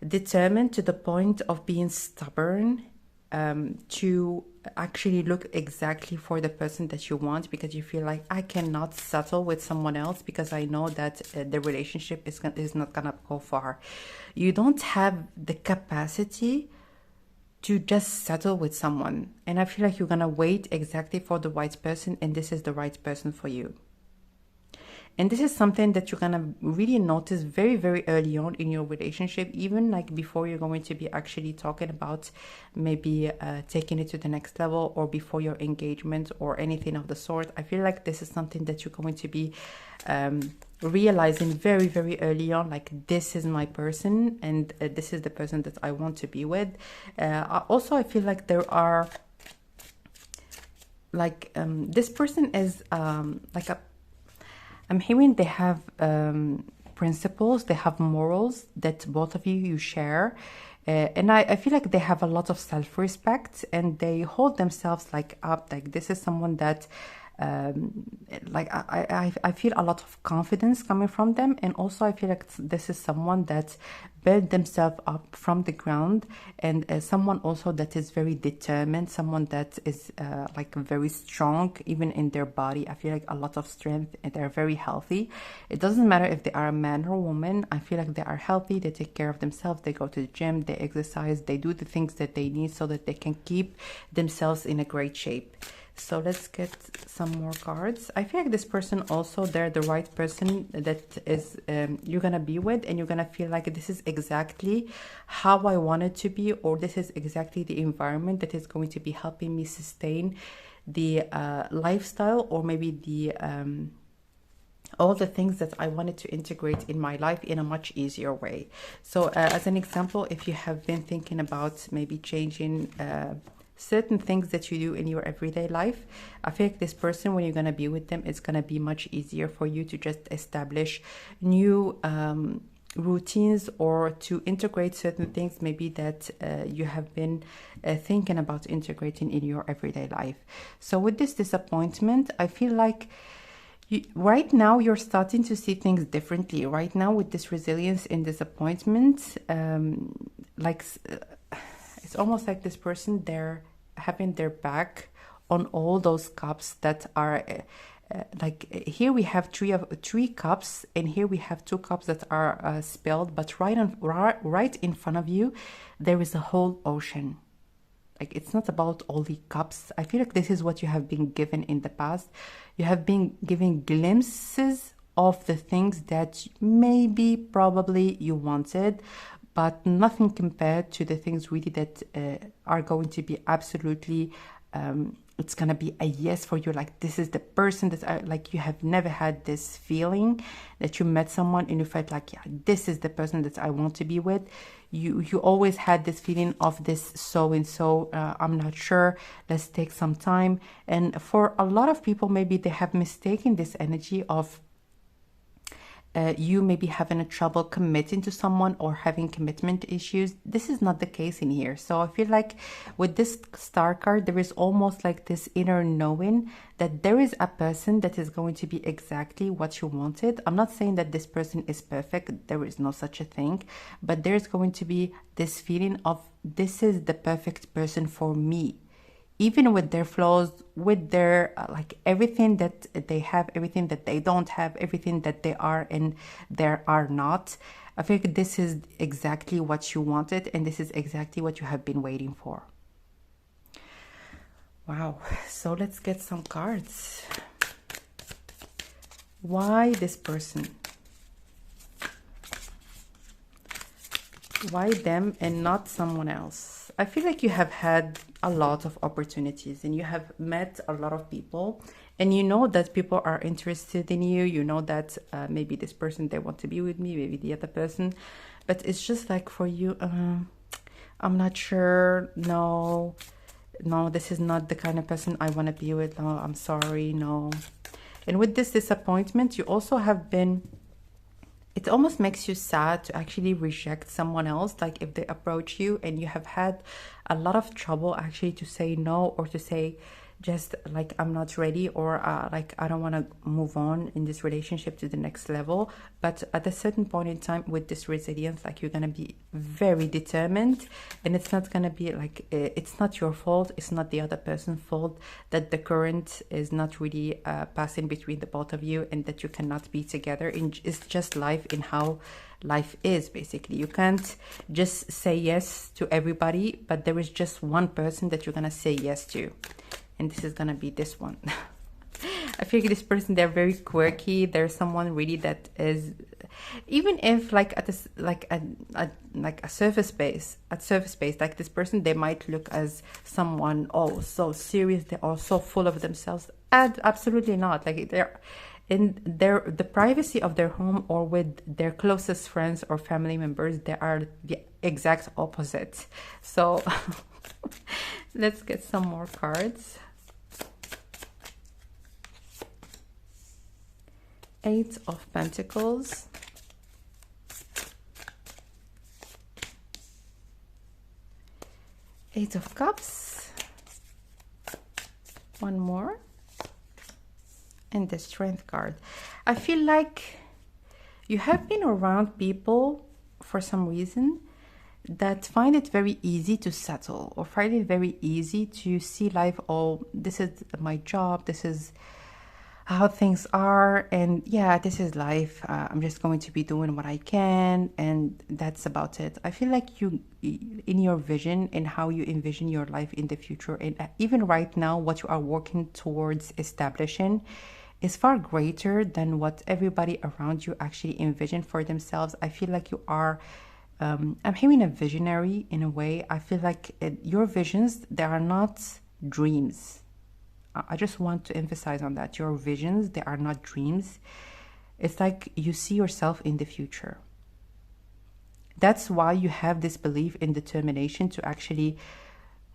S1: determined to the point of being stubborn, to actually look exactly for the person that you want, because you feel like, I cannot settle with someone else because I know that the relationship is not gonna go far. You don't have the capacity to just settle with someone, and I feel like you're gonna wait exactly for the right person, and this is the right person for you. And this is something that you're gonna really notice very, very early on in your relationship, even like before you're going to be actually talking about maybe taking it to the next level, or before your engagement or anything of the sort. I feel like this is something that you're going to be realizing very, very early on, like this is my person, and this is the person that I want to be with. Also, I feel like there are like this person is like I'm hearing they have principles, they have morals that both of you share. And I feel like they have a lot of self-respect, and they hold themselves like up, like this is someone that like I feel a lot of confidence coming from them. And also I feel like this is someone that built themselves up from the ground, and someone also that is very determined, someone that is like very strong even in their body. I feel like a lot of strength, and they're very healthy. It doesn't matter if they are a man or a woman. I feel like they are healthy, they take care of themselves, they go to the gym, they exercise, they do the things that they need so that they can keep themselves in a great shape. So let's get some more cards. I feel like this person also, they're the right person that is you're gonna be with, and you're gonna feel like this is exactly how I want it to be, or this is exactly the environment that is going to be helping me sustain the lifestyle, or maybe the all the things that I wanted to integrate in my life in a much easier way. So as an example, if you have been thinking about maybe changing certain things that you do in your everyday life, I feel like this person, when you're going to be with them, it's going to be much easier for you to just establish new routines, or to integrate certain things maybe that you have been thinking about integrating in your everyday life. So with this disappointment, I feel like right now you're starting to see things differently. Right now, with this resilience and disappointment, it's almost like this person, they're having their back on all those cups that are like here we have three cups, and here we have two cups that are spilled, but right in front of you there is a whole ocean. Like, it's not about all the cups. I feel like this is what you have been given in the past. You have been given glimpses of the things that maybe probably you wanted, but nothing compared to the things really that are going to be absolutely it's gonna be a yes for you. Like, this is the person that like, you have never had this feeling that you met someone and you felt like, yeah, this is the person that I want to be with. You always had this feeling of this so and so, I'm not sure, let's take some time. And for a lot of people, maybe they have mistaken this energy of you maybe having a trouble committing to someone or having commitment issues. This is not the case in here. So I feel like with this star card, there is almost like this inner knowing that there is a person that is going to be exactly what you wanted. I'm not saying that this person is perfect. There is no such a thing. But there's going to be this feeling of, this is the perfect person for me. Even with their flaws, with their like everything that they have, everything that they don't have, everything that they are and they are not. I think this is exactly what you wanted, and this is exactly what you have been waiting for. Wow. So let's get some cards. Why this person? Why them and not someone else? I feel like you have had a lot of opportunities and you have met a lot of people, and you know that people are interested in you. You know that maybe this person, they want to be with me, maybe the other person, but it's just like for you, I'm not sure. No, this is not the kind of person I want to be with. No, I'm sorry. No. And with this disappointment, you also have been, it almost makes you sad to actually reject someone else. Like, if they approach you and you have had a lot of trouble actually to say no, or to say just like, I'm not ready, or like, I don't want to move on in this relationship to the next level. But at a certain point in time, with this resilience, like, you're going to be very determined, and it's not going to be like, it's not your fault, it's not the other person's fault that the current is not really passing between the both of you, and that you cannot be together. It's just life, in how life is. Basically, you can't just say yes to everybody, but there is just one person that you're going to say yes to, and this is gonna be this one. I feel like this person, they're very quirky. There's someone really that is, even if like at this, like a surface base, like this person, they might look as someone, oh, so serious, they are so full of themselves. And absolutely not. Like, they're in the privacy of their home, or with their closest friends or family members, they are the exact opposite. So let's get some more cards. 8 of Pentacles. Eight of Cups. One more. And the Strength card. I feel like you have been around people for some reason that find it very easy to settle, or find it very easy to see life, oh, this is my job, this is how things are, and yeah, this is life. I'm just going to be doing what I can, and that's about it. I feel like you, in your vision and how you envision your life in the future, and even right now, what you are working towards establishing is far greater than what everybody around you actually envision for themselves. I feel like you are, I'm hearing a visionary in a way. I feel like your visions, they are not dreams. I just want to emphasize on that. Your visions, they are not dreams. It's like you see yourself in the future. That's why you have this belief and determination to actually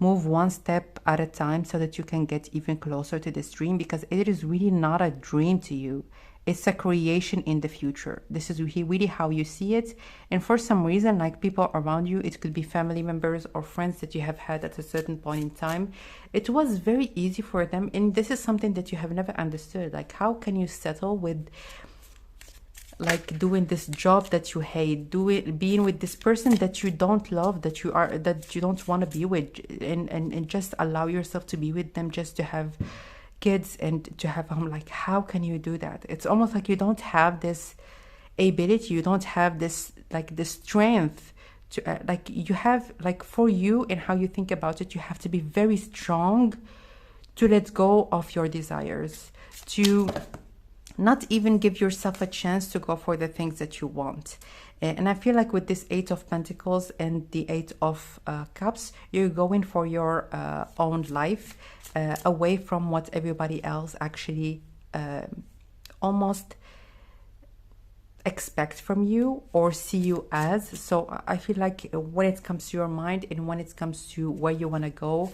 S1: move one step at a time so that you can get even closer to this dream, because it is really not a dream to you. It's a creation in the future. This is really how you see it. And for some reason, like people around you, it could be family members or friends that you have had at a certain point in time, it was very easy for them. And this is something that you have never understood. Like, how can you settle with like doing this job that you hate, being with this person that you don't love, that you don't want to be with, and just allow yourself to be with them just to have kids and to have home? Like, how can you do that? It's almost like you don't have this ability, you don't have this, like, the strength to like, you have, like, for you and how you think about it, you have to be very strong to let go of your desires, to not even give yourself a chance to go for the things that you want. And I feel like with this Eight of Pentacles and the Eight of Cups, you're going for your own life, away from what everybody else actually almost expect from you or see you as. So I feel like when it comes to your mind and when it comes to where you want to go,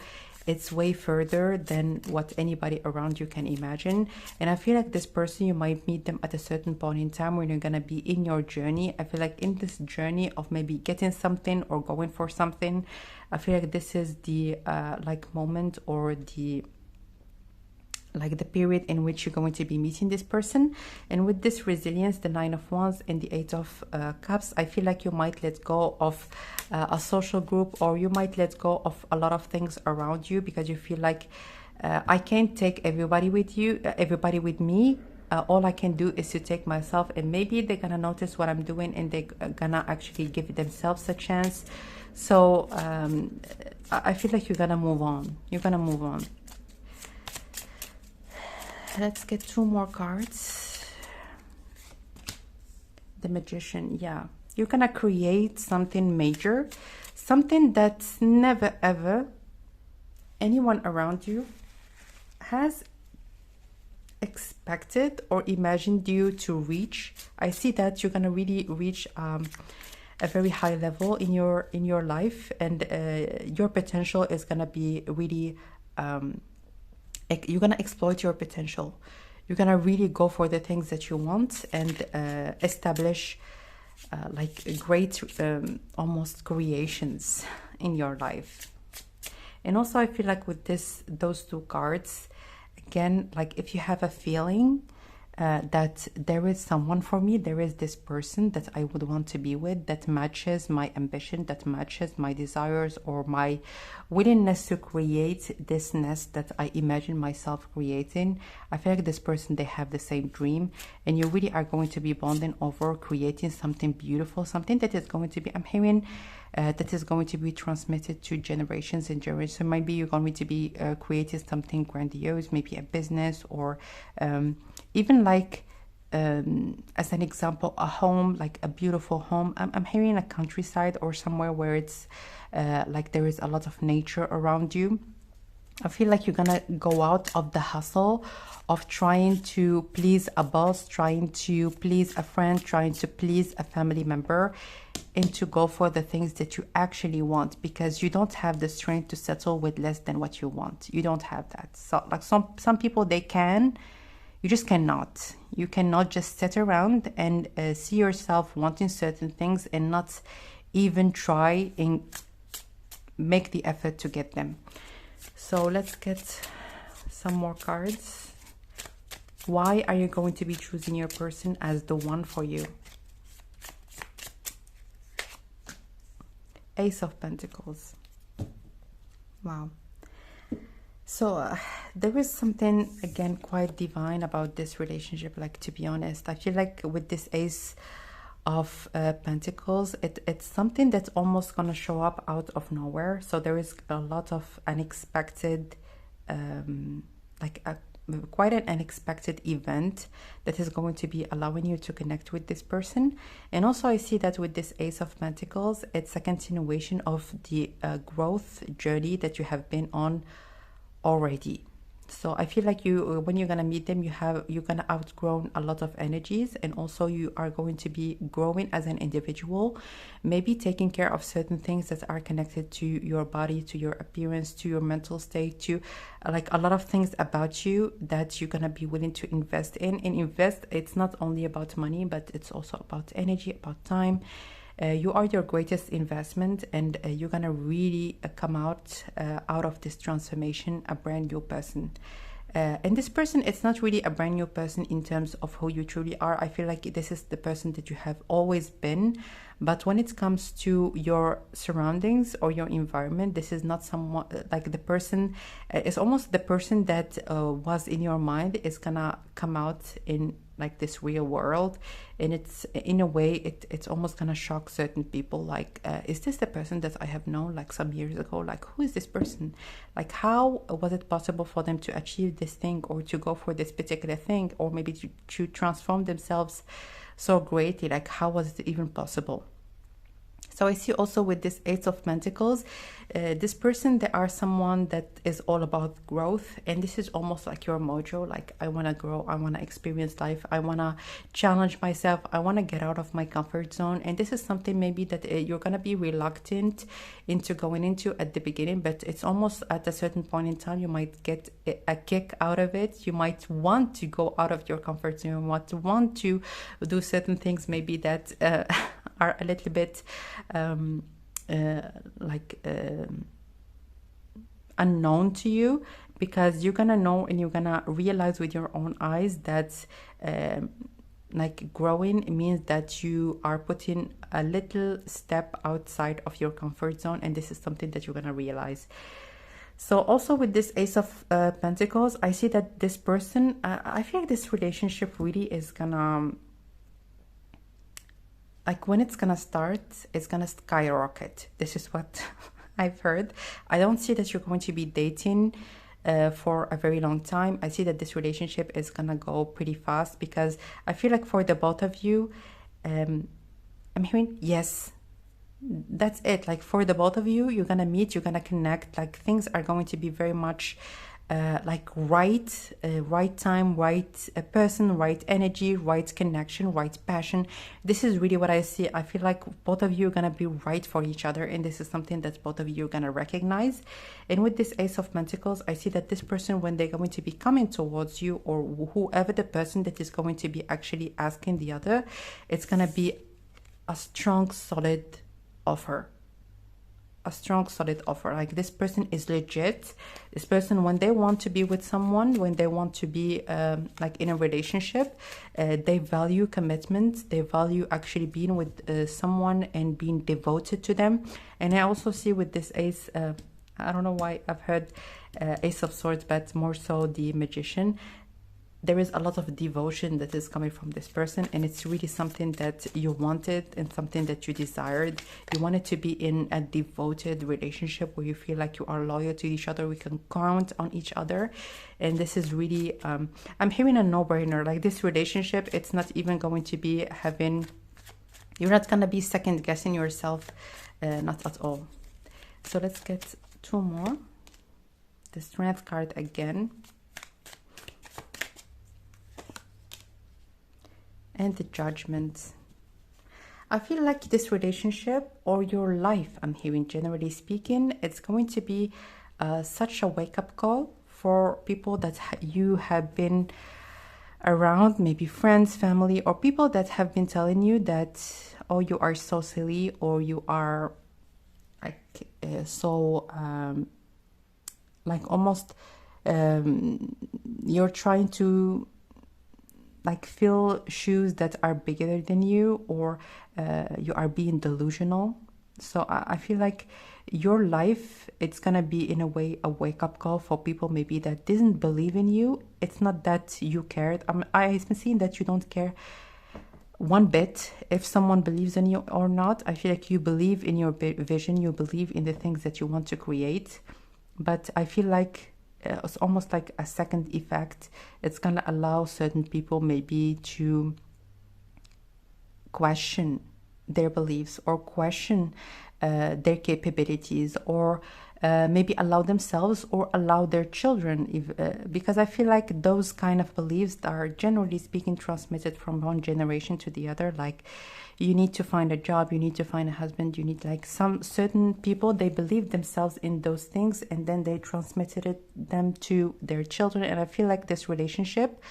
S1: it's way further than what anybody around you can imagine. And I feel like this person, you might meet them at a certain point in time when you're going to be in your journey. I feel like in this journey of maybe getting something or going for something, I feel like this is the like moment, or the period in which you're going to be meeting this person. And with this resilience, the Nine of Wands and the Eight of Cups, I feel like you might let go of a social group, or you might let go of a lot of things around you, because you feel like I can't take everybody with me. All I can do is to take myself, and maybe they're gonna notice what I'm doing and they're gonna actually give themselves a chance. So I feel like you're gonna move on. Let's get two more cards. The Magician. Yeah, you're gonna create something major, something that never ever anyone around you has expected or imagined you to reach. I see that you're gonna really reach a very high level in your life, and your potential is gonna be really you're gonna exploit your potential. You're gonna really go for the things that you want, and establish like great almost creations in your life. And also I feel like with those two cards, again, like if you have a feeling that there is someone for me, there is this person that I would want to be with, that matches my ambition, that matches my desires, or my willingness to create this nest that I imagine myself creating. I feel like this person, they have the same dream, and you really are going to be bonding over creating something beautiful, something that is going to be, I'm hearing, that is going to be transmitted to generations and generations. So maybe you're going to be creating something grandiose, maybe a business, or even like, as an example, a home, like a beautiful home. I'm hearing a countryside or somewhere where it's like there is a lot of nature around you. I feel like you're gonna go out of the hustle of trying to please a boss, trying to please a friend, trying to please a family member, and to go for the things that you actually want, because you don't have the strength to settle with less than what you want. You don't have that. So like some people, they can. You just cannot. You cannot just sit around and see yourself wanting certain things and not even try and make the effort to get them. So let's get some more cards. Why are you going to be choosing your person as the one for you? Ace of Pentacles. Wow. So there is something, again, quite divine about this relationship. Like, to be honest, I feel like with this Ace of Pentacles, it's something that's almost going to show up out of nowhere. So there is a lot of unexpected, quite an unexpected event that is going to be allowing you to connect with this person. And also I see that with this Ace of Pentacles, it's a continuation of the growth journey that you have been on already. So I feel like you, when you're gonna meet them, you're gonna outgrown a lot of energies, and also you are going to be growing as an individual, maybe taking care of certain things that are connected to your body, to your appearance, to your mental state, to like a lot of things about you that you're gonna be willing to invest in. And invest, it's not only about money, but it's also about energy, about time. You are your greatest investment, and you're gonna really come out of this transformation a brand new person. And this person, it's not really a brand new person in terms of who you truly are. I feel like this is the person that you have always been, but when it comes to your surroundings or your environment, this is not someone like the person. It's almost the person that was in your mind is gonna come out in like this real world, and it's in a way it's almost gonna shock certain people, like is this the person that I have known like some years ago? Like, who is this person? Like, how was it possible for them to achieve this thing, or to go for this particular thing, or maybe to transform themselves so greatly? Like, how was it even possible? So I see also with this Ace of Pentacles, this person, they are someone that is all about growth. And this is almost like your mojo. Like, I want to grow. I want to experience life. I want to challenge myself. I want to get out of my comfort zone. And this is something maybe that you're going to be reluctant into going into at the beginning. But it's almost at a certain point in time, you might get a kick out of it. You might want to go out of your comfort zone. You might want to do certain things maybe that are a little bit unknown to you, because you're gonna know and you're gonna realize with your own eyes that like growing means that you are putting a little step outside of your comfort zone, and this is something that you're gonna realize. So also with this Ace of Pentacles, I see that this person, I feel like this relationship really is gonna, like, when it's gonna start, it's gonna skyrocket. This is what I've heard. I don't see that you're going to be dating for a very long time. I see that this relationship is gonna go pretty fast, because I feel like for the both of you, I'm hearing, yes, that's it. Like, for the both of you, you're gonna meet, you're gonna connect. Like, things are going to be very much like right time, right person, right energy, right connection, right passion. This is really what I see. I feel like both of you are gonna be right for each other, and this is something that both of you are gonna recognize. And with this Ace of Pentacles, I see that this person, when they're going to be coming towards you, or whoever the person that is going to be actually asking the other, it's gonna be a strong, solid offer. A strong, solid offer. Like, this person is legit. This person, when they want to be with someone, when they want to be like in a relationship, they value commitment. They value actually being with someone and being devoted to them. And I also see with this Ace, I don't know why I've heard Ace of Swords, but more so the Magician. There is a lot of devotion that is coming from this person, and it's really something that you wanted and something that you desired. You wanted to be in a devoted relationship where you feel like you are loyal to each other. We can count on each other, and this is really I'm hearing a no-brainer. Like, this relationship, it's not even going to be having, you're not gonna be second guessing yourself, not at all. So let's get two more. The Strength card again, and the Judgment. I feel like this relationship, or your life, I'm hearing generally speaking, it's going to be such a wake-up call for people that you have been around, maybe friends, family, or people that have been telling you that, oh, you are so silly, or you are like so like almost you're trying to like fill shoes that are bigger than you, or you are being delusional. So I feel like your life, it's gonna be in a way a wake-up call for people maybe that didn't believe in you. It's not that you cared. I've been seeing that you don't care one bit if someone believes in you or not. I feel like you believe in your vision, you believe in the things that you want to create, but I feel like it's almost like a second effect. It's gonna allow certain people maybe to question their beliefs, or question their capabilities, or maybe allow themselves or allow their children, because I feel like those kind of beliefs are generally speaking transmitted from one generation to the other. Like, you need to find a job, you need to find a husband, you need, like, some certain people, they believe themselves in those things, and then they transmitted them to their children. And I feel like this relationship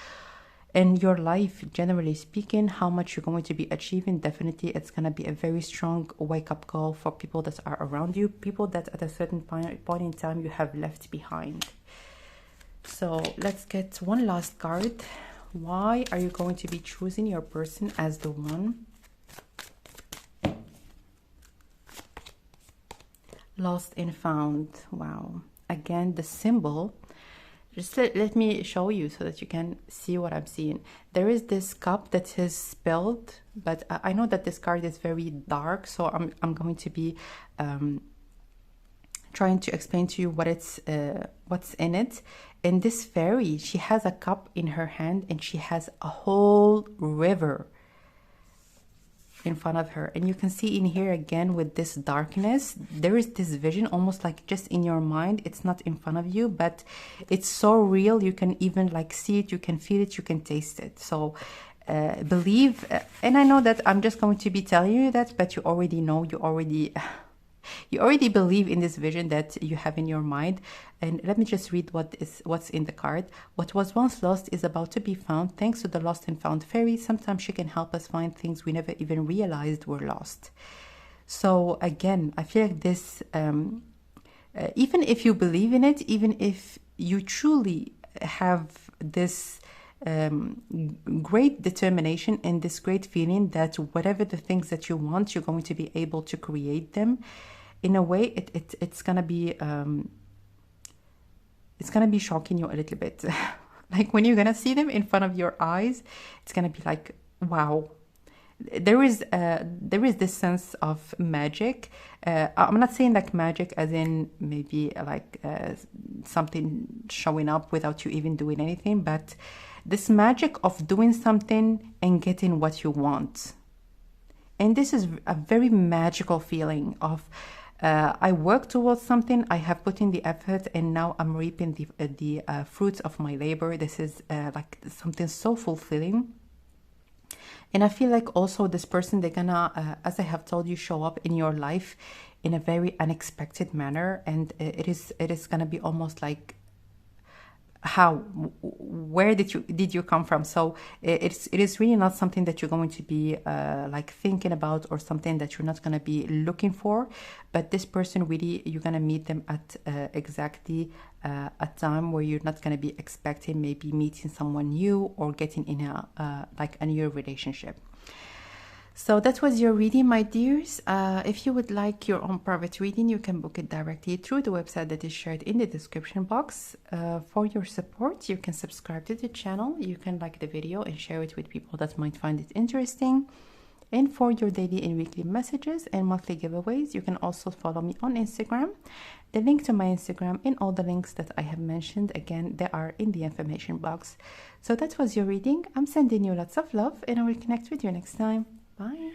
S1: in your life, generally speaking, how much you're going to be achieving, definitely it's going to be a very strong wake-up call for people that are around you, people that at a certain point in time you have left behind. So let's get one last card. Why are you going to be choosing your person as the one? Lost and found. Wow. Again, the symbol. Just let me show you so that you can see what I'm seeing. There is this cup that is spilled, but I know that this card is very dark, so I'm going to be trying to explain to you what's in it. And this fairy, she has a cup in her hand, and she has a whole river in front of her. And you can see in here again with this darkness, there is this vision almost like just in your mind. It's not in front of you, but it's so real. You can even like see it, you can feel it, you can taste it. So believe, and I know that I'm just going to be telling you that, but you already know, you already believe in this vision that you have in your mind. And let me just read what's in the card. What was once lost is about to be found. Thanks to the lost and found fairy, sometimes she can help us find things we never even realized were lost. So again, I feel like this, even if you believe in it, even if you truly have this great determination and this great feeling that whatever the things that you want, you're going to be able to create them. In a way, it's gonna be shocking you a little bit. Like when you're gonna see them in front of your eyes, it's gonna be like, wow. There is this sense of magic. I'm not saying like magic as in maybe like something showing up without you even doing anything, but this magic of doing something and getting what you want. And this is a very magical feeling of I work towards something, I have put in the effort, and now I'm reaping the fruits of my labor. This is like something so fulfilling. And I feel like also this person, they're gonna, as I have told you, show up in your life in a very unexpected manner. And it is gonna be almost like, where did you come from? So it is really not something that you're going to be like thinking about, or something that you're not going to be looking for. But this person, really, you're going to meet them at exactly a time where you're not going to be expecting, maybe meeting someone new or getting in a like a new relationship. So that was your reading, my dears. If you would like your own private reading, you can book it directly through the website that is shared in the description box. For your support, you can subscribe to the channel, you can like the video and share it with people that might find it interesting. And for your daily and weekly messages and monthly giveaways, you can also follow me on Instagram. The link to my Instagram and all the links that I have mentioned, again, they are in the information box. So that was your reading. I'm sending you lots of love, and I will connect with you next time. Bye.